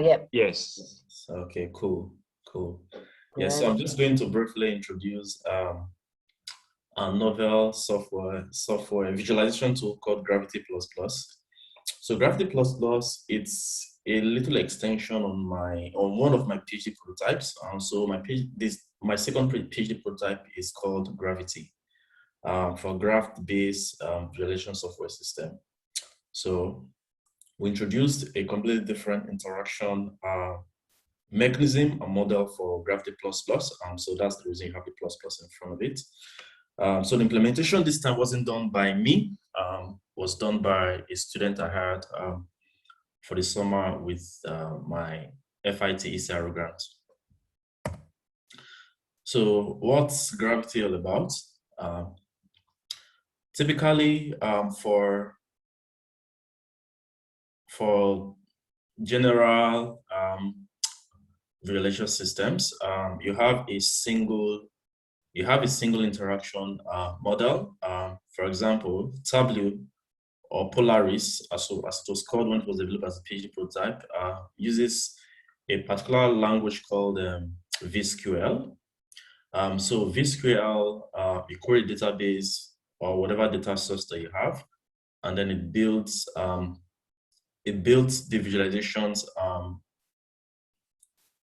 Yep. Yes. Okay, cool. Yeah, so I'm just going to briefly introduce a novel software visualization tool called Gravity++. So Gravity++, it's a little extension on one of my PhD prototypes. So my second PhD prototype is called Gravity, for graph-based visualization software system. So we introduced a completely different interaction mechanism, a model for Gravity++. So that's the reason you have the plus in front of it. So the implementation this time wasn't done by me, was done by a student I had for the summer with my FIT ECRO grant. So what's Gravity all about? Typically, for general visualization systems, you have a single interaction model. For example, Tableau or Polaris, as it was called when it was developed as a PhD prototype, uses a particular language called VSQL. So VSQL, you query database or whatever data source that you have, and then it builds the visualizations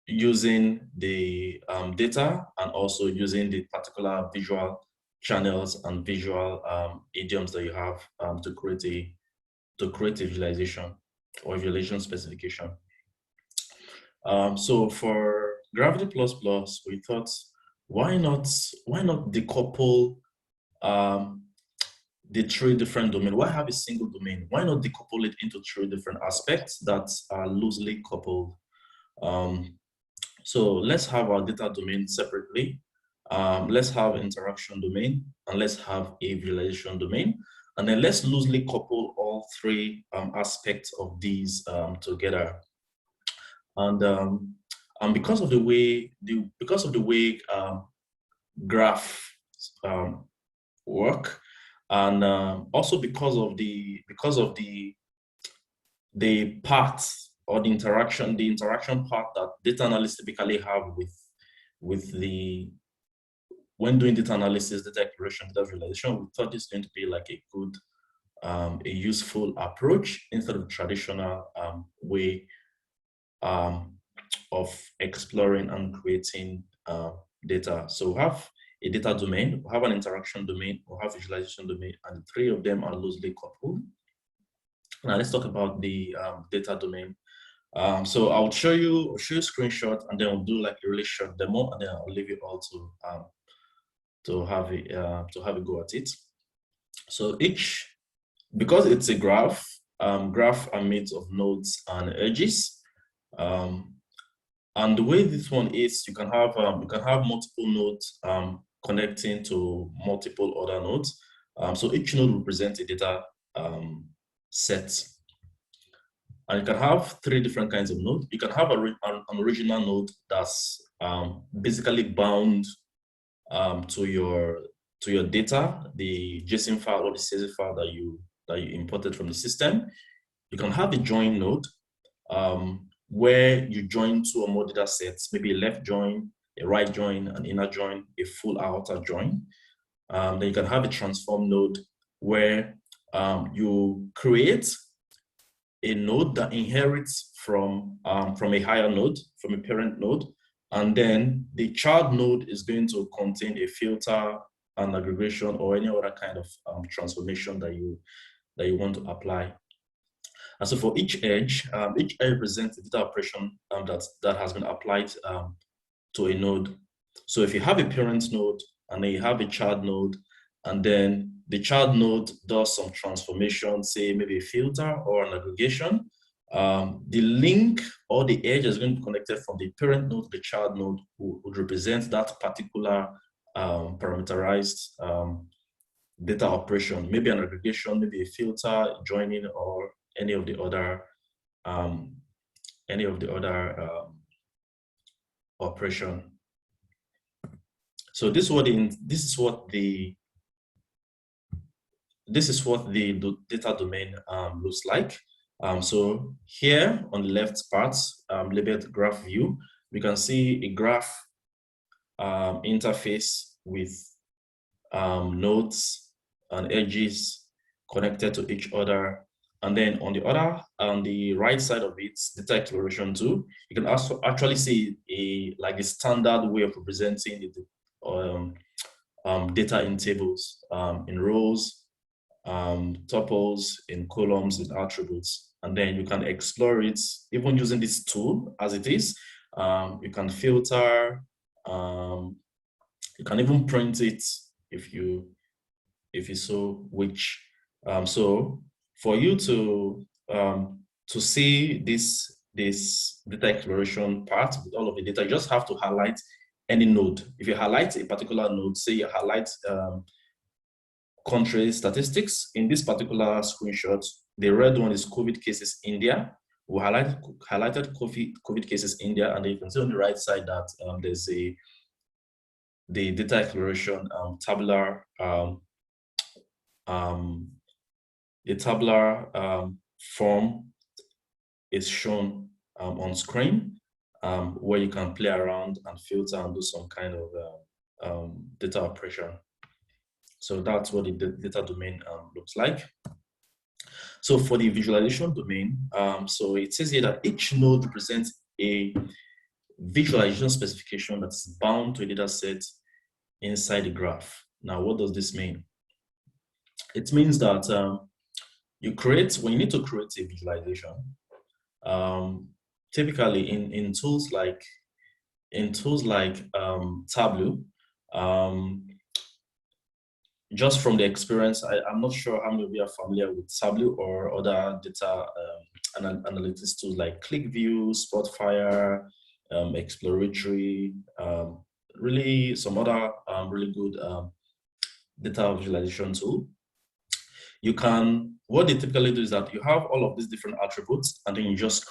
using the data and also using the particular visual channels and visual idioms that you have to create a visualization or visualization specification. So for Gravity++, we thought, why not decouple the three different domains? Why have a single domain? Why not decouple it into three different aspects that are loosely coupled? So let's have our data domain separately. Let's have interaction domain, and let's have a visualization domain. And then let's loosely couple all three aspects of these together. And because of the way graph work, and also because of the part or the interaction part that data analysts typically have when doing data analysis, data exploration, data visualization, we thought it's going to be like a good, a useful approach instead of the traditional way of exploring and creating data. So we have a data domain, we have an interaction domain, we have visualization domain, and the three of them are loosely coupled. Now let's talk about the data domain. So I'll show you a screenshot, and then we'll do like a really short demo, and then I'll leave you all to have a go at it. So because it's a graph are made of nodes and edges. And the way this one is, you can have multiple nodes connecting to multiple other nodes. So each node represents a data set. And you can have three different kinds of nodes. You can have an original node that's basically bound to your data, the JSON file or the CSV file that you imported from the system. You can have a join node where you join two or more data sets, maybe a left join, a right join, an inner join, a full outer join. Then you can have a transform node where you create a node that inherits from a higher node, from a parent node, and then the child node is going to contain a filter, an aggregation, or any other kind of transformation that you want to apply. And so for each edge represents the data operation that has been applied to a node. So if you have a parent node and then you have a child node, and then the child node does some transformation, say maybe a filter or an aggregation, the link or the edge is going to be connected from the parent node to the child node, would represent that particular parameterized data operation, maybe an aggregation, maybe a filter, joining, or any of the other operation. So this is what the data domain looks like. So here on the left part, labeled graph view, we can see a graph interface with nodes and edges connected to each other. And then on the right side of it, data exploration tool, you can also actually see a standard way of representing the data in tables, in rows, tuples, in columns, in attributes. And then you can explore it even using this tool as it is. You can filter, you can even print it if you so wish. So for you to see this data exploration part with all of the data, you just have to highlight any node. If you highlight a particular node, say you highlight country statistics, in this particular screenshot, the red one is COVID cases India. We highlighted COVID cases India, and then you can see on the right side that there's the data exploration tabular the tabular form is shown on screen, where you can play around and filter and do some kind of data operation. So that's what the data domain looks like. So for the visualization domain, so it says here that each node represents a visualization specification that's bound to a data set inside the graph. Now, what does this mean? It means that when you need to create a visualization, typically in tools like Tableau, just from the experience, I'm not sure how many of you are familiar with Tableau or other data analytics tools like ClickView, Spotfire, Exploratory, really some other really good data visualization tool. What they typically do is that you have all of these different attributes, and then you just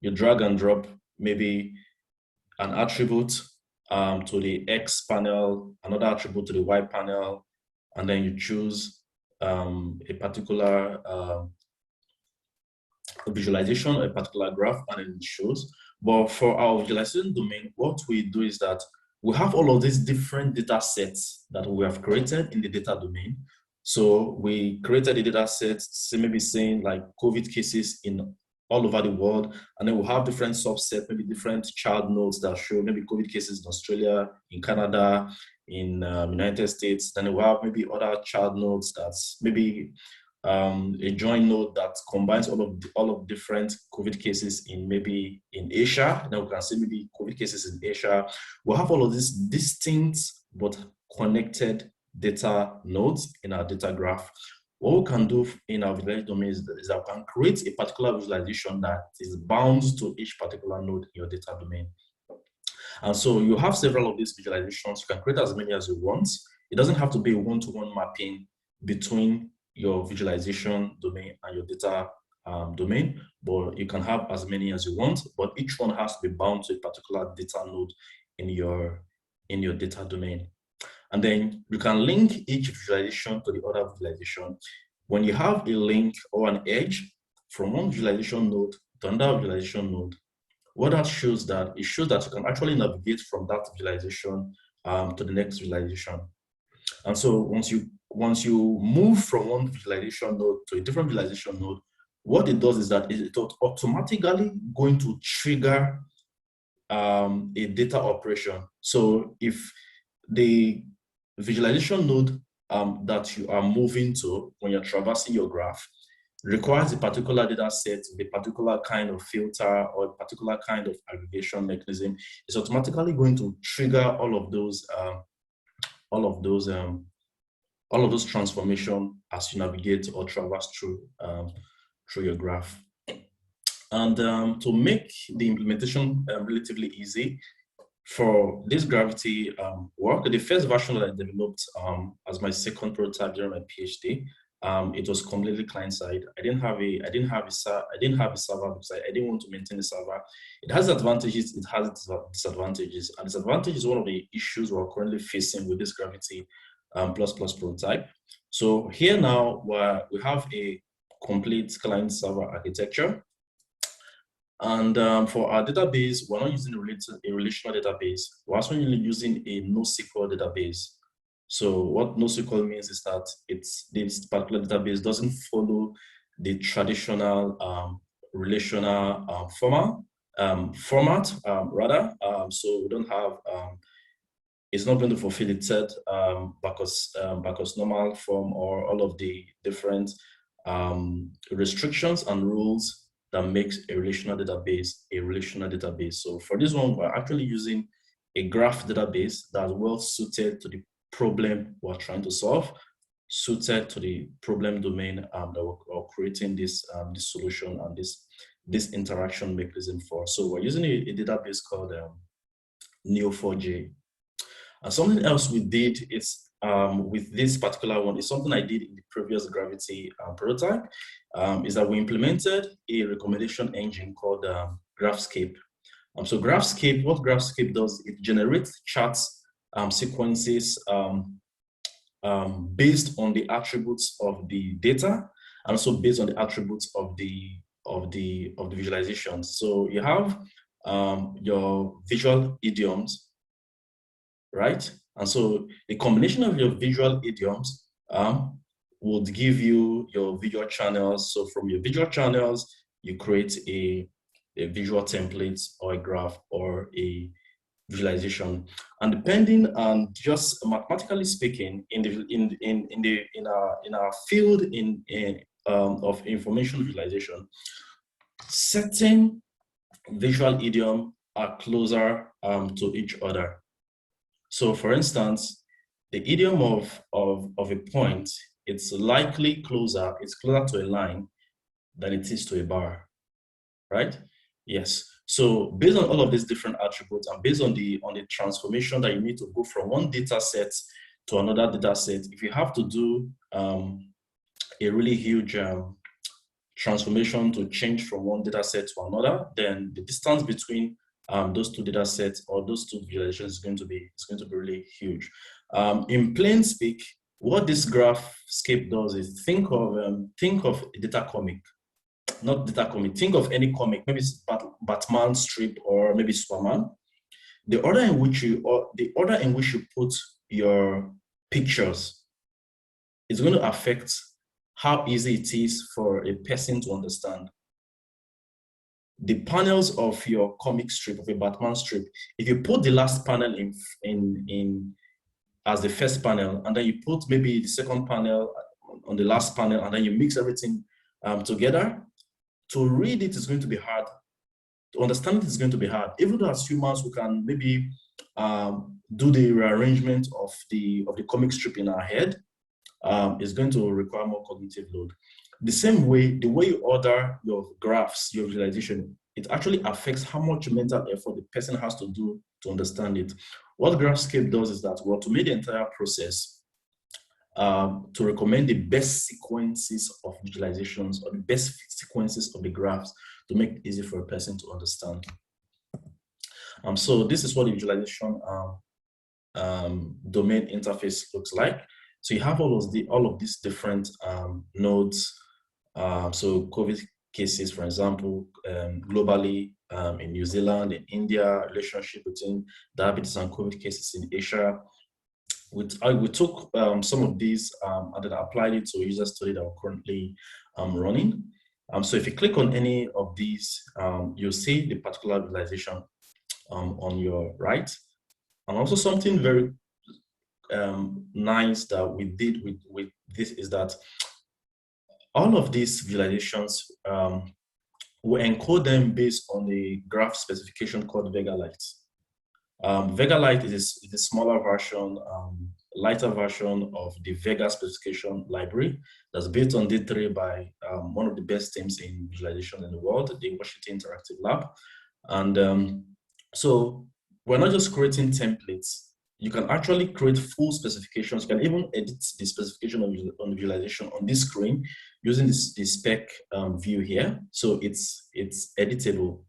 you drag and drop maybe an attribute to the X panel, another attribute to the Y panel, and then you choose a particular visualization, a particular graph, and then it shows. But for our visualization domain, what we do is that we have all of these different data sets that we have created in the data domain. So we created a data set, maybe saying like COVID cases in all over the world, and then we'll have different subsets, maybe different child nodes that show maybe COVID cases in Australia, in Canada, in United States. Then we'll have maybe other child nodes that's maybe a joint node that combines all of different COVID cases in Asia. Then we can see maybe COVID cases in Asia. We'll have all of these distinct but connected data nodes in our data graph. What we can do in our visualization domain is that we can create a particular visualization that is bound to each particular node in your data domain. And so you have several of these visualizations. You can create as many as you want. It doesn't have to be a one-to-one mapping between your visualization domain and your data domain, but you can have as many as you want, but each one has to be bound to a particular data node in your data domain. And then you can link each visualization to the other visualization. When you have a link or an edge from one visualization node to another visualization node, what that shows that it shows that you can actually navigate from that visualization to the next visualization. And so once you move from one visualization node to a different visualization node, what it does is that it's automatically going to trigger a data operation. So if the visualization node that you are moving to when you're traversing your graph requires a particular data set with a particular kind of filter or a particular kind of aggregation mechanism, it's automatically going to trigger all of those transformation as you navigate or traverse through your graph. And to make the implementation relatively easy for this gravity work, the first version that I developed as my second prototype during my PhD, it was completely client-side. I didn't have a server because I didn't want to maintain a server. It has advantages, it has disadvantages, and disadvantage is one of the issues we're currently facing with this gravity plus prototype. So here now we have a complete client-server architecture. And for our database, we're not using a relational database. We're actually using a NoSQL database. So what NoSQL means is that this particular database doesn't follow the traditional relational format. So we don't have, it's not going to fulfill its said Bacchus normal form or all of the different restrictions and rules that makes a relational database. So for this one, we're actually using a graph database that's well suited to the problem we're trying to solve, suited to the problem domain that we're creating this solution and this interaction mechanism for. So we're using a database called Neo4j. And something else we did is with this particular one is something I did in the previous Gravity prototype, is that we implemented a recommendation engine called GraphScape. So GraphScape, what GraphScape does, it generates charts sequences based on the attributes of the data and also based on the attributes of the visualizations. So you have your visual idioms, right? And so the combination of your visual idioms would give you your visual channels. So from your visual channels, you create a visual template or a graph or a visualization. And depending on, just mathematically speaking, in our field of information visualization, certain visual idioms are closer to each other. So for instance, the idiom of a point, it's likely closer, it's closer to a line than it is to a bar, right? Yes. So based on all of these different attributes and based on the transformation that you need to go from one data set to another data set, if you have to do a really huge transformation to change from one data set to another, then the distance between those two data sets or those two visualizations is going to be really huge. In plain speak, what this GraphScape does is think of a data comic. Not data comic, think of any comic, maybe it's Batman strip or maybe Superman. The order in which you put your pictures is going to affect how easy it is for a person to understand. The panels of your comic strip, of a Batman strip, if you put the last panel in as the first panel, and then you put maybe the second panel on the last panel, and then you mix everything together, to read it is going to be hard. To understand it is going to be hard. Even though as humans, we can maybe do the rearrangement of the comic strip in our head, is going to require more cognitive load. The same way, the way you order your graphs, your visualization, it actually affects how much mental effort the person has to do to understand it. What GraphScape does is that we automate the entire process to recommend the best sequences of visualizations or the best sequences of the graphs to make it easy for a person to understand. So this is what the visualization domain interface looks like. So you have all of these different nodes. So COVID cases, for example, globally in New Zealand, in India, relationship between diabetes and COVID cases in Asia. We took some of these and then applied it to a user study that we're currently running. So if you click on any of these, you'll see the particular visualization on your right. And also something very nice that we did with this is that all of these visualizations, we encode them based on the graph specification called Vega Lite. Vega Lite is a smaller version, lighter version of the Vega specification library that's built on D3 by one of the best teams in visualization in the world, the Washington Interactive Lab. And so we're not just creating templates. You can actually create full specifications. You can even edit the specification on the visualization on this screen using the spec view here. So it's editable.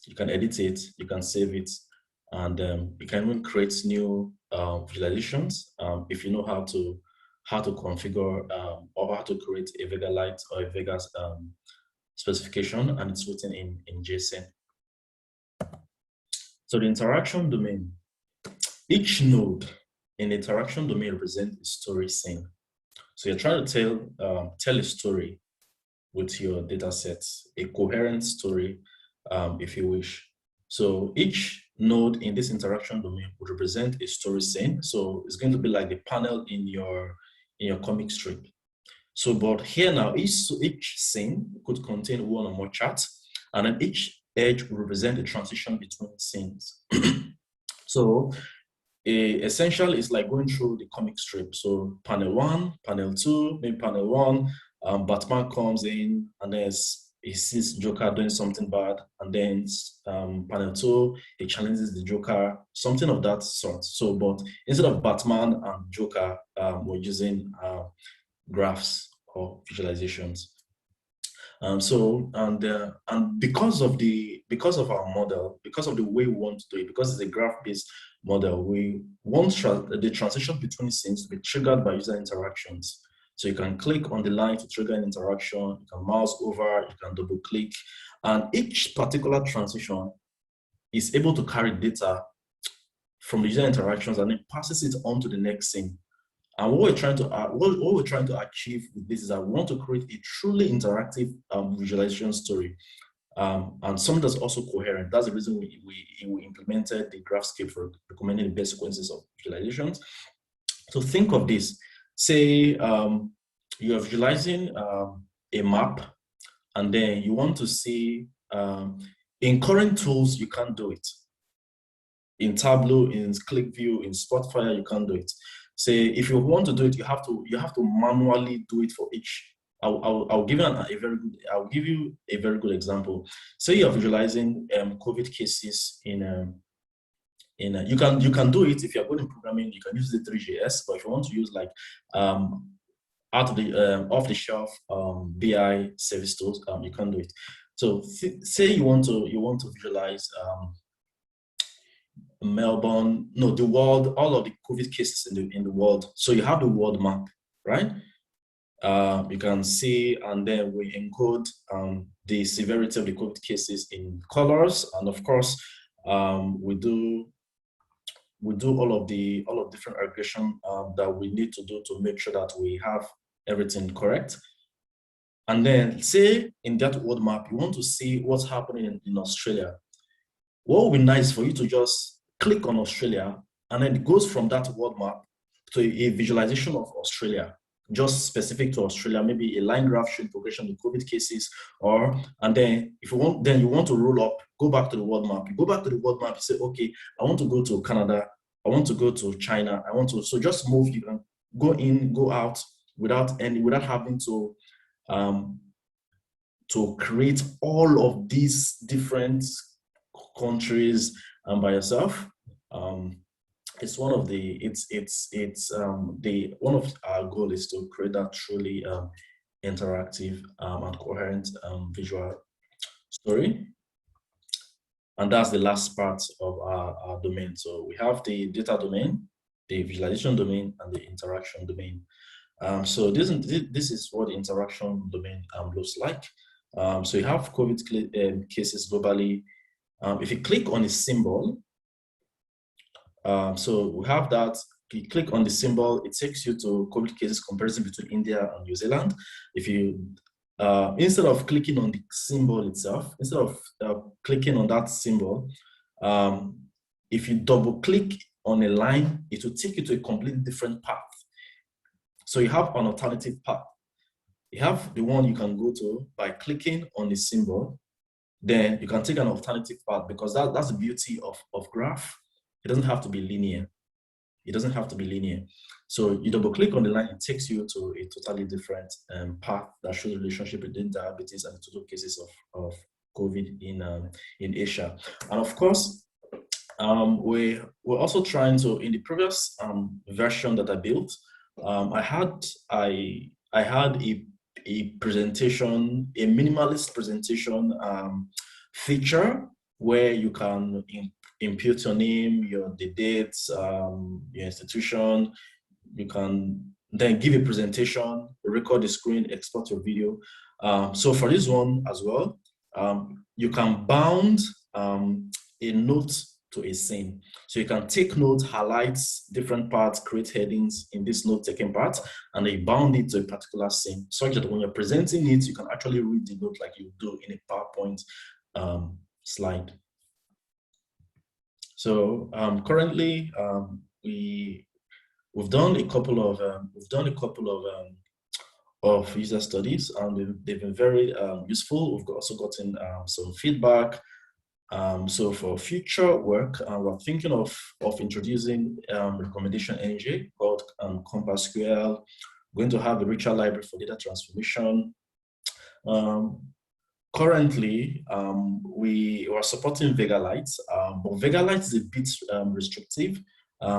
You can edit it, you can save it, and you can even create new visualizations if you know how to configure or how to create a Vega Lite or a Vega specification, and it's written in JSON. So the interaction domain, each node in the interaction domain represents a story scene. So you're trying to tell a story with your data sets, a coherent story, if you wish. So each node in this interaction domain would represent a story scene. So it's going to be like the panel in your comic strip. So, but here now, each scene could contain one or more charts, and then each edge will represent a transition between scenes. So essential is like going through the comic strip. So panel 1, panel 2, maybe panel 1, Batman comes in and then he sees Joker doing something bad, and then panel 2, he challenges the Joker, something of that sort. So, but instead of Batman and Joker, we're using graphs or visualizations. And because of our model, because of the way we want to do it, because it's a graph-based model, we want the transition between scenes to be triggered by user interactions. So you can click on the line to trigger an interaction, you can mouse over, you can double click, and each particular transition is able to carry data from the user interactions and then passes it on to the next scene. And what we're trying to achieve with this is that we want to create a truly interactive visualization story, and something that's also coherent. That's the reason we implemented the GraphScape for recommending the best sequences of visualizations. So think of this. Say you're visualizing a map, and then you want to see, in current tools, you can't do it. In Tableau, in ClickView, in Spotfire, you can't do it. Say if you want to do it, you have to manually do it for each. I'll give you a very good example. Say you're visualizing COVID cases you can do it if you're good in programming. You can use the 3JS, but if you want to use like off the shelf BI service tools, you can do it. So say you want to visualize Melbourne, no, the world, all of the COVID cases in the world. So you have the world map, right? You can see, and then we encode the severity of the COVID cases in colors, and of course, we do all of different aggregation that we need to do to make sure that we have everything correct. And then say in that world map, you want to see what's happening in Australia. What would be nice for you to just click on Australia, and then it goes from that world map to a visualization of Australia, just specific to Australia, maybe a line graph showing progression of COVID cases, and then if you want, then you want to roll up, go back to the world map. You go back to the world map, you say, okay, I want to go to Canada, I want to go to China, so just move, you can go in, go out without having to create all of these different countries by yourself. It's one of our goal is to create that truly interactive and coherent visual story. And that's the last part of our domain. So we have the data domain, the visualization domain, and the interaction domain. So this is what the interaction domain looks like. So you have COVID cases globally. If you click on a symbol, so we have that. You click on the symbol, it takes you to COVID cases comparison between India and New Zealand. If you, instead of clicking on the symbol itself, instead of clicking on that symbol, if you double click on a line, it will take you to a completely different path. So you have an alternative path. You have the one you can go to by clicking on the symbol. Then you can take an alternative path, because that's the beauty of graph. It doesn't have to be linear. It doesn't have to be linear. So you double click on the line, it takes you to a totally different path that shows the relationship between diabetes and the total cases of COVID in Asia. And of course, we're also trying to, in the previous version that I built, I had a presentation, a minimalist presentation feature where you can input your name, the dates, your institution. You can then give a presentation, record the screen, export your video. So for this one as well, you can bound a note to a scene. So you can take notes, highlight different parts, create headings in this note-taking part, and then you bound it to a particular scene, such that when you're presenting it, you can actually read the note like you do in a PowerPoint slide. So currently, we've done a couple of user studies, and they've been very useful. We've also gotten some feedback. So for future work, we're thinking of introducing recommendation engine called Compass SQL. We're going to have a richer library for data transformation. Currently, we are supporting Vega Lite, but Vega Lite is a bit restrictive.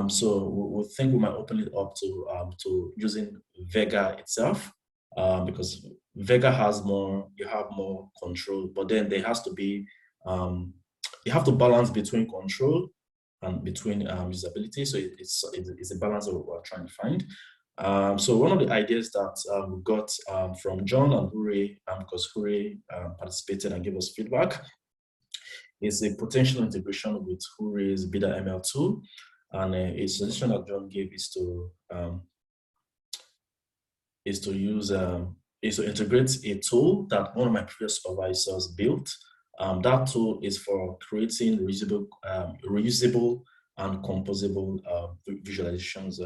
So we think we might open it up to using Vega itself, because Vega has more, you have more control, but then there has to be, you have to balance between control and between usability. So it's a balance that we're trying to find. So one of the ideas that we got from John and Huri, because Huri participated and gave us feedback, is a potential integration with Huri's Bida ML tool. And a suggestion that John gave is to integrate a tool that one of my previous supervisors built. That tool is for creating reusable and composable visualizations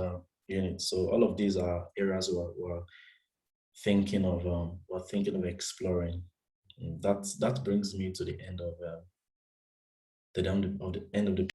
units. So all of these are areas we're thinking of exploring. And that brings me to the end of the